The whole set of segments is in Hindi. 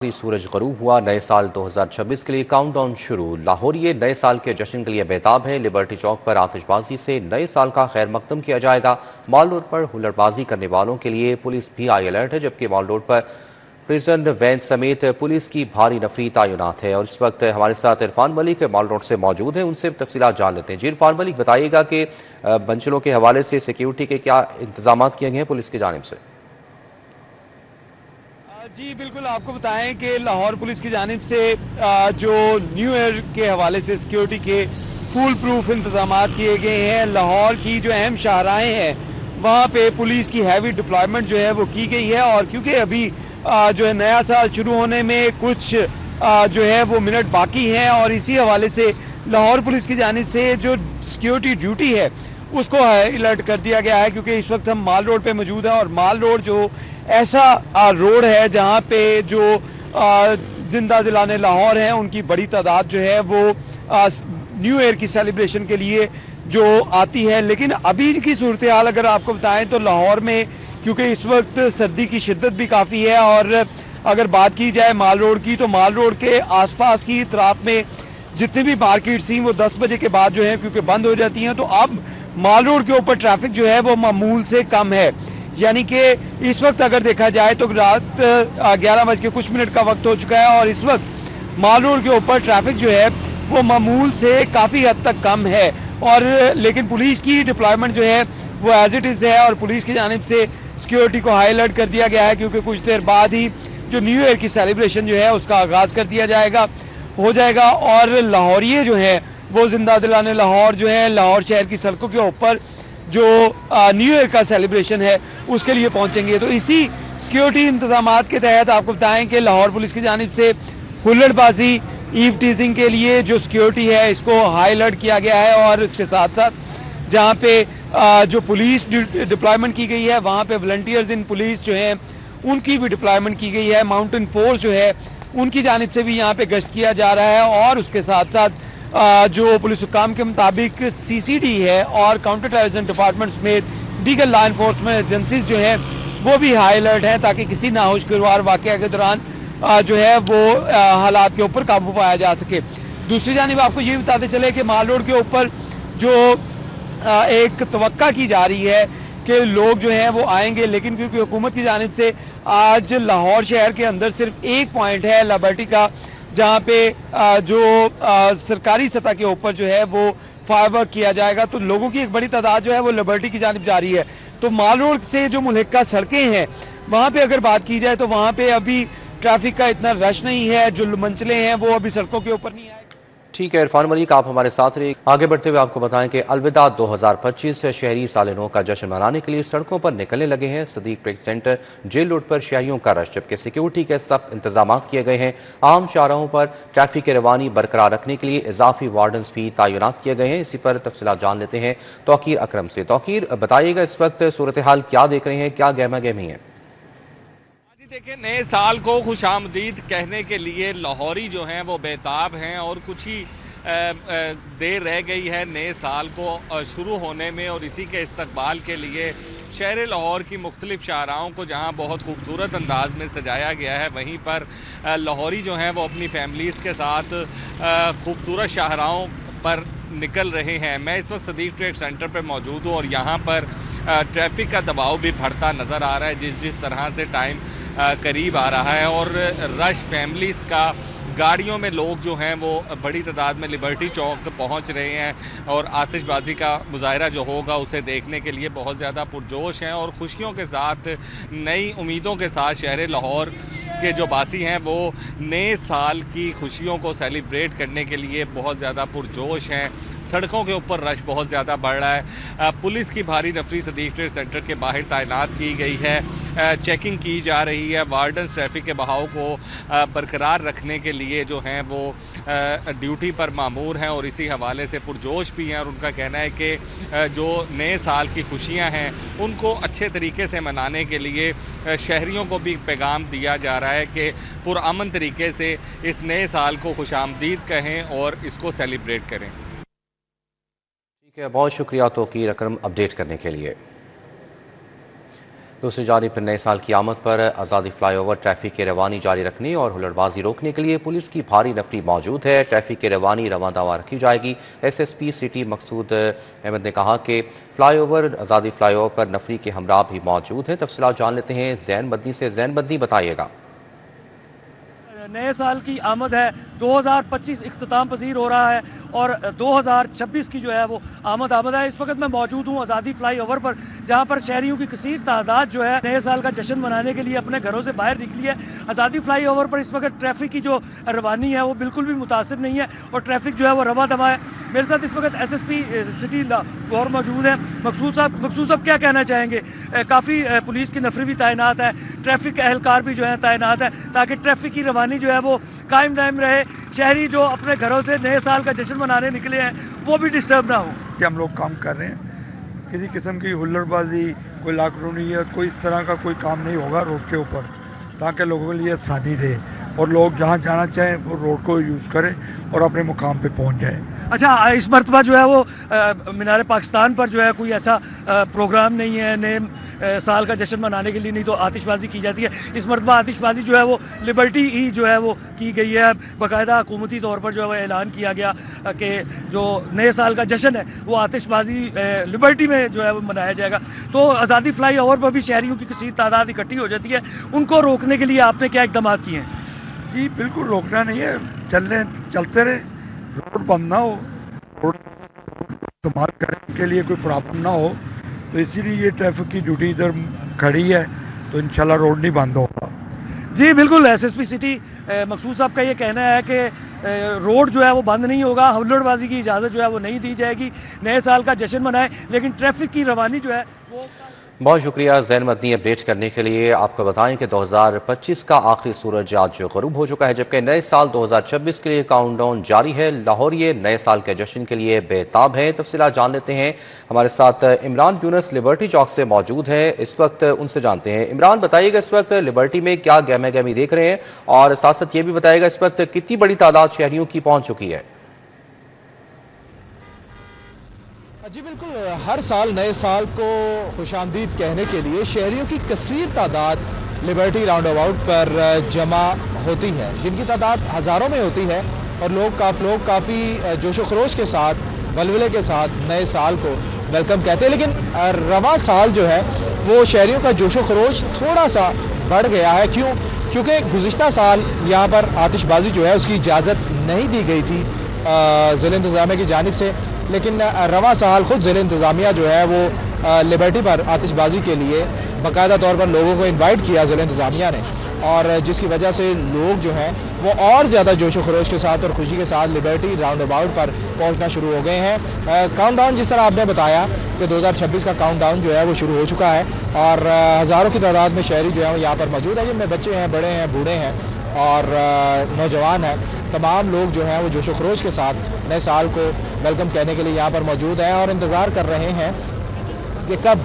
सूरज गरूब हुआ। नए साल 2026 के लिए काउंटडाउन शुरू। लाहौरिये नए साल के जश्न के लिए बेताब है। लिबर्टी चौक पर आतिशबाजी से नए साल का खैर मकदम किया जाएगा। मॉल रोड पर हुल्लड़बाजी करने वालों के लिए पुलिस भी हाई अलर्ट है, जबकि मॉल रोड पर प्रिजन वैन समेत पुलिस की भारी नफरी तैनात है। और इस वक्त हमारे साथ इरफान मलिक मॉल रोड से मौजूद हैं, उनसे तफसीलात जान लेते हैं। जी इरफान मलिक, बताइएगा कि मंजिलों के हवाले से सिक्योरिटी के क्या इंतजाम किए गए हैं पुलिस की जानिब से? जी बिल्कुल, आपको बताएं कि लाहौर पुलिस की जानिब से जो न्यू ईयर के हवाले से सिक्योरिटी के फुल प्रूफ इंतजाम किए गए हैं। लाहौर की जो अहम शाहराएँ हैं वहाँ पे पुलिस की हैवी डिप्लॉयमेंट जो है वो की गई है। और क्योंकि अभी जो है नया साल शुरू होने में कुछ जो है वो मिनट बाकी हैं, और इसी हवाले से लाहौर पुलिस की जानिब से जो सिक्योरिटी ड्यूटी है उसको अलर्ट कर दिया गया है। क्योंकि इस वक्त हम माल रोड पे मौजूद हैं, और माल रोड जो ऐसा रोड है जहां पे जो जिंदा दिलाने लाहौर हैं उनकी बड़ी तादाद जो है वो न्यू ईयर की सेलिब्रेशन के लिए जो आती है। लेकिन अभी की सूरत हाल अगर आपको बताएं तो लाहौर में, क्योंकि इस वक्त सर्दी की शिद्दत भी काफ़ी है, और अगर बात की जाए माल रोड की तो माल रोड के आसपास की इतराफ में जितनी भी मार्केट थी वो 10 बजे के बाद जो है क्योंकि बंद हो जाती हैं, तो अब माल रोड के ऊपर ट्रैफिक जो है वो मामूल से कम है। यानी कि इस वक्त अगर देखा जाए तो रात 11 बज के कुछ मिनट का वक्त हो चुका है, और इस वक्त माल रोड के ऊपर ट्रैफिक जो है वो मामूल से काफ़ी हद तक कम है। और लेकिन पुलिस की डिप्लॉयमेंट जो है वो एज इट इज़ है, और पुलिस की जानिब से सिक्योरिटी को हाई अलर्ट कर दिया गया है, क्योंकि कुछ देर बाद ही जो न्यू ईयर की सेलिब्रेशन जो है उसका आगाज़ कर दिया हो जाएगा। और लाहौरिये जो है वो जिंदा दिलाने लाहौर जो है लाहौर शहर की सड़कों के ऊपर जो न्यू ईयर का सेलिब्रेशन है उसके लिए पहुंचेंगे। तो इसी सिक्योरिटी इंतजामात के तहत आपको बताएं कि लाहौर पुलिस की जानिब से हुल्लड़बाजी, ईव टीजिंग के लिए जो सिक्योरिटी है इसको हाई अलर्ट किया गया है। और इसके साथ साथ जहां पे जो पुलिस डिप्लॉयमेंट की गई है वहां पे वॉलंटियर्स इन पुलिस जो हैं उनकी भी डिप्लॉयमेंट की गई है। माउंटेन फोर्स जो है उनकी जानिब से भी यहाँ पे गश्त किया जा रहा है। और उसके साथ साथ जो पुलिस हुकाम के मुताबिक CCD है और काउंटर टेररिज्म डिपार्टमेंट समेत दीगर लॉ इन्फोर्समेंट एजेंसीज जो हैं वो भी हाई अलर्ट हैं, ताकि किसी नाहोशगवार वाक़या के दौरान जो है वो हालात के ऊपर काबू पाया जा सके। दूसरी जानिब आपको ये बताते चले कि माल रोड के ऊपर जो एक तवक्का की जा रही है कि लोग जो हैं वो आएंगे, लेकिन क्योंकि हुकूमत की जानिब से आज लाहौर शहर के अंदर सिर्फ एक पॉइंट है लिबर्टी का, जहाँ पे जो सरकारी सतह के ऊपर जो है वो फायरवर्क किया जाएगा, तो लोगों की एक बड़ी तादाद जो है वो लिबर्टी की जानिब जा रही है। तो माल रोड से जो मुल्हिका सड़कें हैं वहाँ पे अगर बात की जाए तो वहाँ पे अभी ट्रैफिक का इतना रश नहीं है, जो मंजिलें हैं वो अभी सड़कों के ऊपर नहीं आए। ठीक है इरफान मलिक, आप हमारे साथ रहिए। आगे बढ़ते हुए आपको बताएं कि अलविदा 2025 शहरी साल नौ का जश्न मनाने के लिए सड़कों पर निकलने लगे हैं। Sadiq trade center, jail road पर शहरियों का रश, जबकि सिक्योरिटी के सख्त इंतजाम किए गए हैं। आम शाहराहों पर ट्रैफिक की रवानी बरकरार रखने के लिए इजाफी वार्डन्स भी तैनात किए गए हैं। इसी पर तफसीलात जान लेते हैं तौकीर अकरम से। तौकीर, बताइएगा इस वक्त सूरत हाल क्या देख रहे हैं, क्या गहमा गहमी है? देखिए, नए साल को खुशामदीद कहने के लिए लाहौरी जो हैं वो बेताब हैं, और कुछ ही देर रह गई है नए साल को शुरू होने में। और इसी के इस्तकबाल के लिए शहर लाहौर की मुख्तलिफ शाहराओं को जहां बहुत खूबसूरत अंदाज में सजाया गया है, वहीं पर लाहौरी जो हैं वो अपनी फैमिलीज़ के साथ खूबसूरत शाहराओं पर निकल रहे हैं। मैं इस वक्त सदीक ट्रेड सेंटर पर मौजूद हूँ, और यहाँ पर ट्रैफिक का दबाव भी बढ़ता नज़र आ रहा है जिस तरह से टाइम करीब आ रहा है। और रश फैमिलीज़ का, गाड़ियों में लोग जो हैं वो बड़ी तादाद में लिबर्टी चौक पहुंच रहे हैं, और आतिशबाजी का मुजाहरा जो होगा उसे देखने के लिए बहुत ज़्यादा पुरजोश हैं। और खुशियों के साथ, नई उम्मीदों के साथ शहर लाहौर के जो बासी हैं वो नए साल की खुशियों को सेलिब्रेट करने के लिए बहुत ज़्यादा पुरजोश हैं। सड़कों के ऊपर रश बहुत ज़्यादा बढ़ रहा है। पुलिस की भारी नफरी सदीक ट्रेड सेंटर के बाहर तैनात की गई है। चेकिंग की जा रही है। वार्डन्स ट्रैफिक के बहाव को बरकरार रखने के लिए जो हैं वो ड्यूटी पर मामूर हैं, और इसी हवाले से पुरजोश भी हैं। और उनका कहना है कि जो नए साल की खुशियां हैं उनको अच्छे तरीके से मनाने के लिए शहरियों को भी पैगाम दिया जा रहा है कि पुरअमन तरीके से इस नए साल को खुशामदीद कहें और इसको सेलिब्रेट करें। ठीक है, बहुत शुक्रिया तौकीर अकरम अपडेट करने के लिए। दूसरी जानिब नए साल की आमद पर आज़ादी फ्लाईओवर ट्रैफिक की रवानी जारी रखने और हुल्लड़बाजी रोकने के लिए पुलिस की भारी नफरी मौजूद है। ट्रैफिक की रवानी रवां दवा रखी जाएगी। SSP सिटी मकसूद अहमद ने कहा कि फ्लाईओवर आज़ादी फ्लाईओवर पर नफरी के हमरा भी मौजूद हैं। तफसीलात जान लेते हैं जैन बदनी से। जैन बदनी, बताइएगा। नए साल की आमद है, 2025 इख्तिताम पसीर हो रहा है और 2026 की जो है वो आमद है। इस वक्त मैं मौजूद हूँ आज़ादी फ्लाई ओवर पर, जहाँ पर शहरियों की कसीर तादाद जो है नए साल का जश्न मनाने के लिए अपने घरों से बाहर निकली है। आज़ादी फ्लाई ओवर पर इस वक्त ट्रैफिक की जो रवानी है वो बिल्कुल भी मुतासिर नहीं है और ट्रैफिक जो है वो रवा दवा है। मेरे साथ इस वक्त SSP सिटी लाहौर मौजूद है। मकसूद साहब क्या कहना चाहेंगे? काफ़ी पुलिस की नफरी भी तैनात है, ट्रैफिक एहलकार भी जो है तैनात है, ताकि ट्रैफिक की रवानी जो है वो कायम दायम रहे, शहरी जो अपने घरों से नए साल का जश्न मनाने निकले हैं वो भी डिस्टर्ब ना हो। कि हम लोग काम कर रहे हैं, किसी किस्म की हुल्लड़बाजी, कोई लाकड़ूनी या कोई इस तरह का कोई काम नहीं होगा रोड के ऊपर, ताकि लोगों के लिए आसानी रहे और लोग जहाँ जाना चाहें वो रोड को यूज़ करें और अपने मुकाम पे पहुँच जाएं। अच्छा, इस मरतबा जो है वो मीनार पाकिस्तान पर जो है कोई ऐसा प्रोग्राम नहीं है नए साल का जश्न मनाने के लिए, नहीं तो आतिशबाजी की जाती है। इस मरतबा आतिशबाजी जो है वो लिबर्टी ही जो है वो की गई है। बाकायदा हुकूमती तौर पर जो है वो ऐलान किया गया कि जो नए साल का जश्न है वो आतिशबाजी लिबर्टी में जो है वो मनाया जाएगा। तो आज़ादी फ्लाई ओवर पर भी शहरियों की कसीर तादाद इकट्ठी हो जाती है, उनको रोकने के लिए आपने क्या इक़दाम किए हैं? जी बिल्कुल रोकना नहीं है, चलते रहे, रोड बंद ना हो, रोड इस्तेमाल करने के लिए कोई प्रॉब्लम ना हो। तो इसीलिए ये ट्रैफिक की ड्यूटी इधर खड़ी है, तो इंशाल्लाह रोड नहीं बंद होगा। जी बिल्कुल, SSP सिटी मकसूद साहब का ये कहना है कि रोड जो है वो बंद नहीं होगा, हुल्लड़बाजी की इजाज़त जो है वो नहीं दी जाएगी। नए साल का जश्न मनाएं, लेकिन ट्रैफिक की रवानी जो है वो। बहुत शुक्रिया जैन मदनी अपडेट करने के लिए। आपको बताएं कि 2025 का आखिरी सूरज आज गुरूब हो चुका है, जबकि नए साल 2026 के लिए काउंटडाउन जारी है। लाहौरिये नए साल के जश्न के लिए बेताब हैं। तफसीलात जान लेते हैं। हमारे साथ इमरान यूनुस लिबर्टी चौक से मौजूद है, इस वक्त उनसे जानते हैं। इमरान, बताइएगा इस वक्त लिबर्टी में क्या गहमा गहमी देख रहे हैं, और साथ साथ ये भी बताइएगा इस वक्त कितनी बड़ी तादाद शहरियों की पहुँच चुकी है? जी बिल्कुल, हर साल नए साल को खुशामदीद कहने के लिए शहरियों की कसीर तादाद लिबर्टी राउंड अबाउट पर जमा होती है, जिनकी तादाद हज़ारों में होती है और लोग काफ़ी जोशो खरोश के साथ, वलवले के साथ नए साल को वेलकम कहते हैं। लेकिन रवा साल जो है वो शहरियों का जोशो खरोश थोड़ा सा बढ़ गया है। क्योंकि गुज़िश्ता साल यहाँ पर आतिशबाजी जो है उसकी इजाज़त नहीं दी गई थी ज़िला इंतज़ामिया की जानिब से, लेकिन रवा साल खुद ज़िला इंतज़ामिया जो है वो लिबर्टी पर आतिशबाजी के लिए बाकायदा तौर पर लोगों को इनवाइट किया ज़िला इंतज़ामिया ने, और जिसकी वजह से लोग जो हैं वो और ज़्यादा जोशो खरोश के साथ और खुशी के साथ लिबर्टी राउंड अबाउट पर पहुंचना शुरू हो गए हैं। काउंटडाउन जिस तरह आपने बताया कि 2026 का काउंटडाउन जो है वो शुरू हो चुका है और हज़ारों की तादाद में शहरी जो है वो यहाँ पर मौजूद है, जिनमें बच्चे हैं, बड़े हैं, बूढ़े हैं और नौजवान हैं। तमाम लोग जो हैं वो जोशो खरोश के साथ नए साल को वेलकम कहने के लिए यहाँ पर मौजूद हैं और इंतज़ार कर रहे हैं कि कब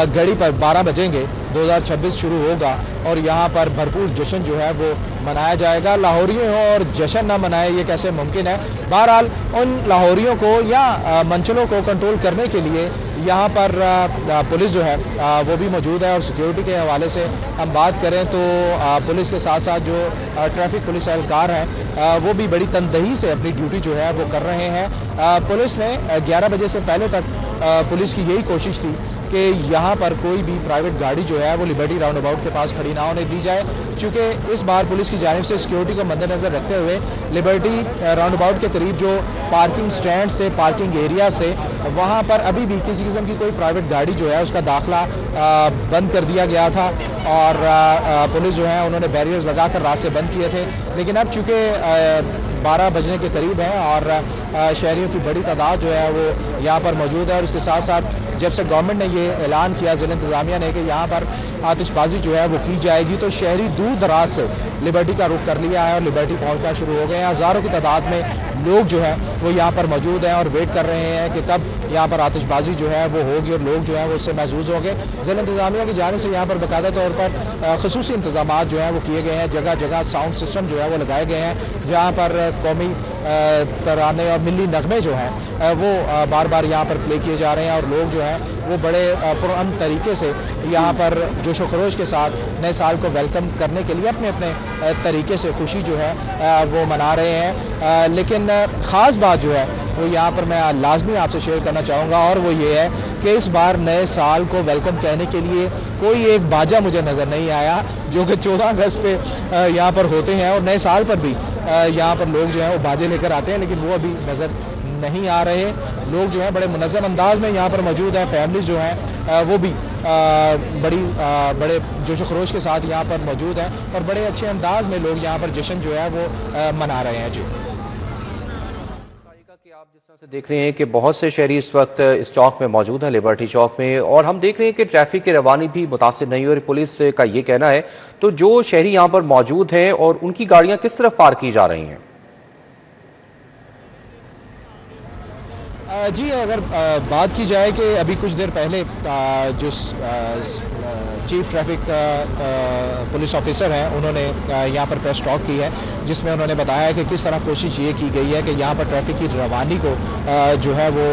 घड़ी पर 12 बजेंगे 2026 शुरू होगा और यहाँ पर भरपूर जश्न जो है वो मनाया जाएगा। लाहौरियों हो और जश्न ना मनाए, ये कैसे मुमकिन है? बहरहाल उन लाहौरियों को या मंचलों को कंट्रोल करने के लिए यहाँ पर पुलिस जो है वो भी मौजूद है और सिक्योरिटी के हवाले से हम बात करें तो पुलिस के साथ साथ जो ट्रैफिक पुलिस एहलकार हैं वो भी बड़ी तनदही से अपनी ड्यूटी जो है वो कर रहे हैं। पुलिस ने 11 बजे से पहले तक पुलिस की यही कोशिश थी कि यहाँ पर कोई भी प्राइवेट गाड़ी जो है वो लिबर्टी राउंड अबाउट के पास खड़ी ना होने दी जाए, क्योंकि इस बार पुलिस की जानिब से सिक्योरिटी को मद्देनजर रखते हुए लिबर्टी राउंड अबाउट के करीब जो पार्किंग स्टैंड से, पार्किंग एरिया से, वहाँ पर अभी भी किसी किस्म की कोई प्राइवेट गाड़ी जो है उसका दाखिला बंद कर दिया गया था और पुलिस जो है उन्होंने बैरियर्स लगाकर रास्ते बंद किए थे। लेकिन अब चूँकि 12 बजने के करीब हैं और शहरियों की बड़ी तादाद जो है वो यहाँ पर मौजूद है और इसके साथ साथ जब से गवर्नमेंट ने ये ऐलान किया ज़िला इंतज़ामिया ने कि यहाँ पर आतिशबाजी जो है वो की जाएगी, तो शहरी दूर दराज से लिबर्टी का रुख कर लिया है और लिबर्टी पहुँचना शुरू हो गए हैं। हज़ारों की तादाद में लोग जो है वो यहाँ पर मौजूद हैं और वेट कर रहे हैं कि कब यहाँ पर आतिशबाजी जो है वो होगी और लोग जो है वो उससे महसूस होंगे। ज़िला इंतज़ामिया की जानिब से यहाँ पर बाकायदा तौर पर ख़ुसूसी इंतज़ामात जो हैं वो किए गए हैं। जगह जगह साउंड सिस्टम जो है वो लगाए गए हैं, जहाँ पर कौमी तराने और मिली नगमे जो हैं वो बार बार यहाँ पर प्ले किए जा रहे हैं और लोग जो हैं वो बड़े पुरअमन तरीके से यहाँ पर जोश व खरोश के साथ नए साल को वेलकम करने के लिए अपने अपने तरीके से खुशी जो है वो मना रहे हैं। लेकिन ख़ास बात जो है वो यहाँ पर मैं लाजमी आपसे शेयर करना चाहूँगा और वो ये है कि इस बार नए साल को वेलकम कहने के लिए कोई एक बाजा मुझे नज़र नहीं आया, जो कि 14 अगस्त पे यहाँ पर होते हैं और नए साल पर भी यहाँ पर लोग जो हैं वो बाजे लेकर आते हैं, लेकिन वो अभी नज़र नहीं आ रहे। लोग जो हैं बड़े मुनज़्ज़म अंदाज में यहाँ पर मौजूद हैं, फैमिलीज जो हैं वो भी बड़े जोश व खरोश के साथ यहाँ पर मौजूद हैं और बड़े अच्छे अंदाज में लोग यहाँ पर जश्न जो है वो मना रहे हैं। जी, कि आप जिस तरह से देख रहे हैं कि बहुत से शहरी इस वक्त इस चौक में मौजूद हैं, लिबर्टी चौक में, और हम देख रहे हैं कि ट्रैफिक की रवानी भी मुतासिर नहीं हो रही, पुलिस का ये कहना है। तो जो शहरी यहाँ पर मौजूद हैं और उनकी गाड़ियाँ किस तरफ पार्क की जा रही हैं? जी, अगर बात की जाए कि अभी कुछ देर पहले जो चीफ ट्रैफिक पुलिस ऑफिसर हैं उन्होंने यहाँ पर प्रेस टॉक की है, जिसमें उन्होंने बताया कि किस तरह कोशिश ये की गई है कि यहाँ पर ट्रैफिक की रवानी को जो है वो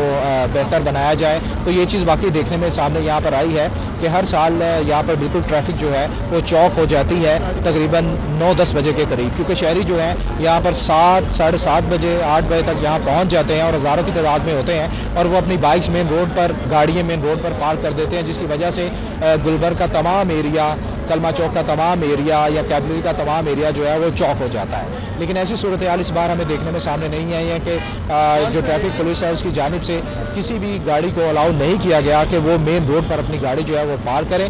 बेहतर बनाया जाए। तो ये चीज़ वाकई देखने में सामने यहाँ पर आई है कि हर साल यहाँ पर बिल्कुल ट्रैफिक जो है वो चौक हो जाती है तकरीबन 9-10 बजे के करीब, क्योंकि शहरी जो हैं यहाँ पर 7, साढ़े 7 बजे 8 बजे तक यहाँ पहुँच जाते हैं और हज़ारों की तादाद में होते हैं और वो अपनी बाइक्स मेन रोड पर, गाड़ियाँ मेन रोड पर पार्क कर देते हैं, जिसकी वजह से गुलबर्ग का तमाम एरिया, कलमा चौक का तमाम एरिया या कैबलरी का तमाम एरिया जो है वो चौक हो जाता है। लेकिन ऐसी सूरत हाल इस बार हमें देखने में सामने नहीं आई है कि जो ट्रैफिक पुलिस है उसकी जानिब से किसी भी गाड़ी को अलाउ नहीं किया गया कि वो मेन रोड पर अपनी गाड़ी जो है वो पार्क करें।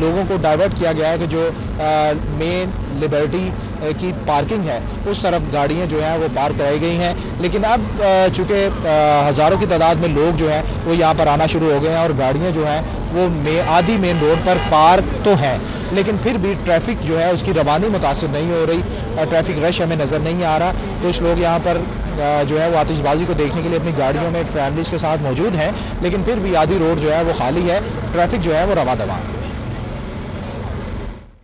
लोगों को डाइवर्ट किया गया है कि जो मेन लिबर्टी की पार्किंग है उस तरफ गाड़ियाँ जो हैं वो पार्क कराई गई हैं। लेकिन अब चूँकि हज़ारों की तादाद में लोग जो हैं वो यहाँ पर आना शुरू हो गए हैं और गाड़ियाँ जो हैं वो आधी मेन रोड पर पार्क तो हैं, लेकिन फिर भी ट्रैफिक जो है उसकी रवानी मुतासिर नहीं हो रही, ट्रैफिक रश हमें नज़र नहीं आ रहा। कुछ लोग यहाँ पर जो है वो आतिशबाजी को देखने के लिए अपनी गाड़ियों में फैमिलीज के साथ मौजूद हैं, लेकिन फिर भी आधी रोड जो है वो खाली है, ट्रैफिक जो है वो रवा दवा।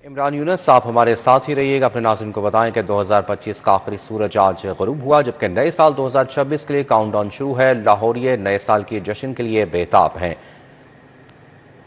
इमरान यूनुस, आप हमारे साथ ही रहिएगा। अपने नाज़रीन को बताएं कि 2025 का आखिरी सूरज आज ग़ुरूब हुआ, जबकि नए साल 2026 के लिए काउंटडाउन शुरू है। लाहौरिये नए साल के जश्न के लिए बेताब हैं।